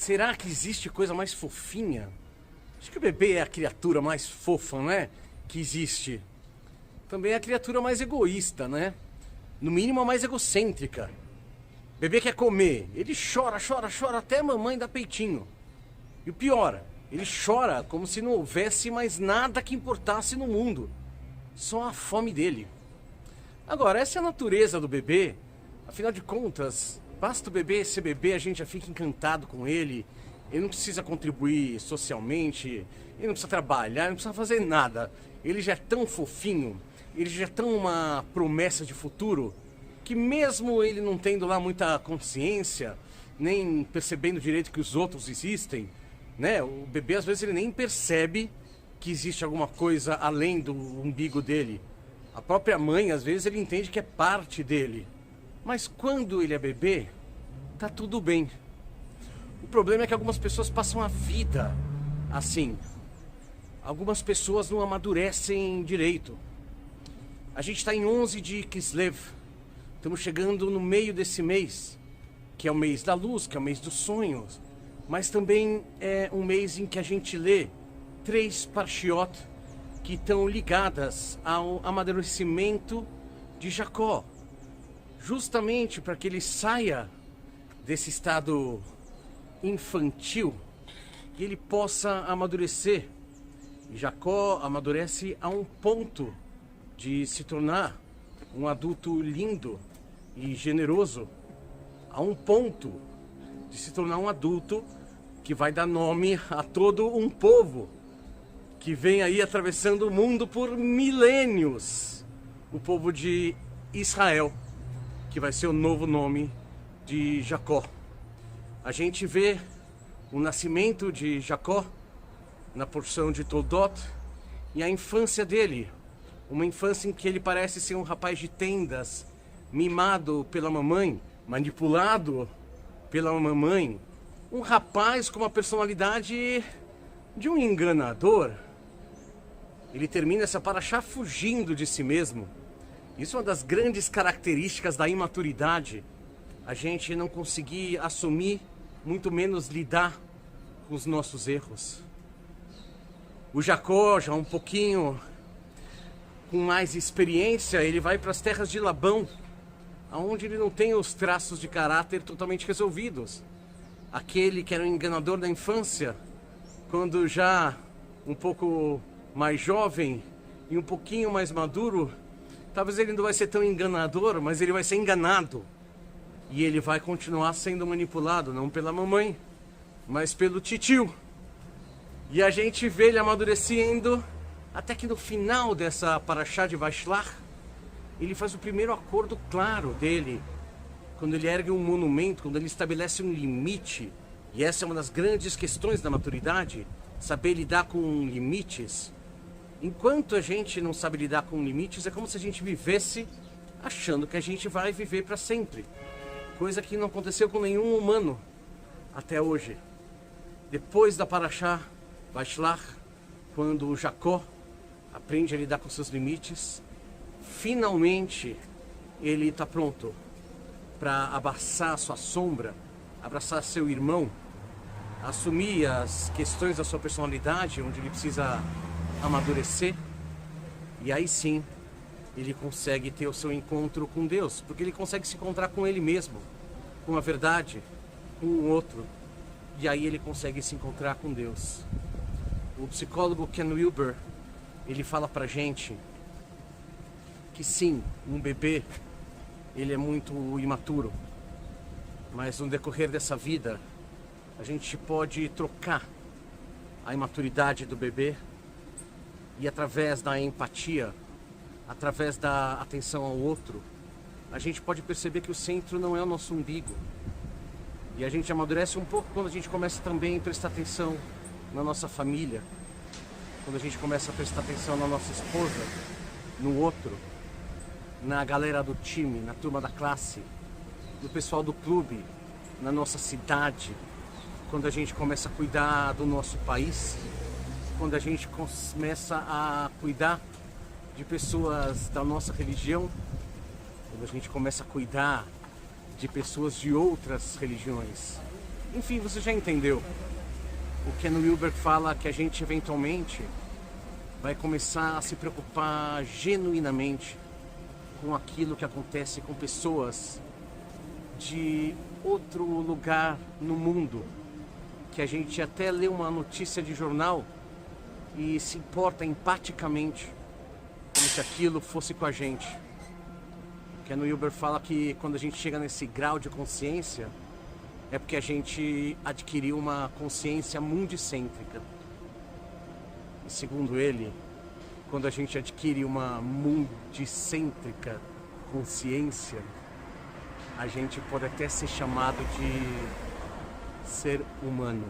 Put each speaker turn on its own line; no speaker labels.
Será que existe coisa mais fofinha? Acho que o bebê é a criatura mais fofa, né? Que existe. Também é a criatura mais egoísta, né? No mínimo a mais egocêntrica. Bebê quer comer, ele chora, chora, chora até a mamãe dar peitinho. E o pior, ele chora como se não houvesse mais nada que importasse no mundo. Só a fome dele. Agora, essa é a natureza do bebê. Afinal de contas, basta o bebê ser bebê, a gente já fica encantado com ele. Ele não precisa contribuir socialmente, ele não precisa trabalhar, ele não precisa fazer nada. Ele já é tão fofinho, ele já é tão uma promessa de futuro, que mesmo ele não tendo lá muita consciência, nem percebendo direito que os outros existem, né? O bebê às vezes ele nem percebe que existe alguma coisa além do umbigo dele. A própria mãe, às vezes, ele entende que é parte dele. Mas quando ele é bebê, tá tudo bem. O problema é que algumas pessoas passam a vida assim. Algumas pessoas não amadurecem direito. A gente está em 11 de Kislev. Estamos chegando no meio desse mês, que é o mês da luz, que é o mês dos sonhos. Mas também é um mês em que a gente lê 3 parshiot que estão ligadas ao amadurecimento de Jacó. Justamente para que ele saia desse estado infantil e ele possa amadurecer. E Jacó amadurece a um ponto de se tornar um adulto lindo e generoso, a um ponto de se tornar um adulto que vai dar nome a todo um povo que vem aí atravessando o mundo por milênios, o povo de Israel, que vai ser o novo nome de Jacó. A gente vê o nascimento de Jacó na porção de Toldot e a infância dele, uma infância em que ele parece ser um rapaz de tendas, mimado pela mamãe, manipulado pela mamãe, um rapaz com uma personalidade de um enganador. Ele termina essa paraxá fugindo de si mesmo. Isso é uma das grandes características da imaturidade. A gente não conseguir assumir, muito menos lidar com os nossos erros. O Jacó, já um pouquinho com mais experiência, ele vai para as terras de Labão, onde ele não tem os traços de caráter totalmente resolvidos. Aquele que era um enganador da infância, quando já um pouco mais jovem e um pouquinho mais maduro, talvez ele não vai ser tão enganador, mas ele vai ser enganado. E ele vai continuar sendo manipulado, não pela mamãe, mas pelo titio. E a gente vê ele amadurecendo, até que no final dessa paraxá de Vaishlach, ele faz o primeiro acordo claro dele, quando ele ergue um monumento, quando ele estabelece um limite. E essa é uma das grandes questões da maturidade, saber lidar com limites. Enquanto a gente não sabe lidar com limites, é como se a gente vivesse achando que a gente vai viver para sempre. Coisa que não aconteceu com nenhum humano até hoje. Depois da paraxá Vaishlach, quando o Jacó aprende a lidar com seus limites, finalmente ele está pronto para abraçar a sua sombra, abraçar seu irmão, assumir as questões da sua personalidade, onde ele precisa amadurecer, e aí sim ele consegue ter o seu encontro com Deus, porque ele consegue se encontrar com ele mesmo, com a verdade, com o outro, e aí ele consegue se encontrar com Deus. O psicólogo Ken Wilber, ele fala pra gente que sim, um bebê, ele é muito imaturo, mas no decorrer dessa vida, a gente pode trocar a imaturidade do bebê e através da empatia, através da atenção ao outro, a gente pode perceber que o centro não é o nosso umbigo. E a gente amadurece um pouco quando a gente começa também a prestar atenção na nossa família, quando a gente começa a prestar atenção na nossa esposa, no outro, na galera do time, na turma da classe, no pessoal do clube, na nossa cidade, quando a gente começa a cuidar do nosso país, quando a gente começa a cuidar de pessoas da nossa religião, quando a gente começa a cuidar de pessoas de outras religiões. Enfim, você já entendeu. O Ken Wilber fala que a gente eventualmente vai começar a se preocupar genuinamente com aquilo que acontece com pessoas de outro lugar no mundo, que a gente até lê uma notícia de jornal e se importa empaticamente, como se aquilo fosse com a gente. O Ken Wilber fala que quando a gente chega nesse grau de consciência, é porque a gente adquiriu uma consciência mundicêntrica. E segundo ele, quando a gente adquire uma mundicêntrica consciência, a gente pode até ser chamado de ser humano.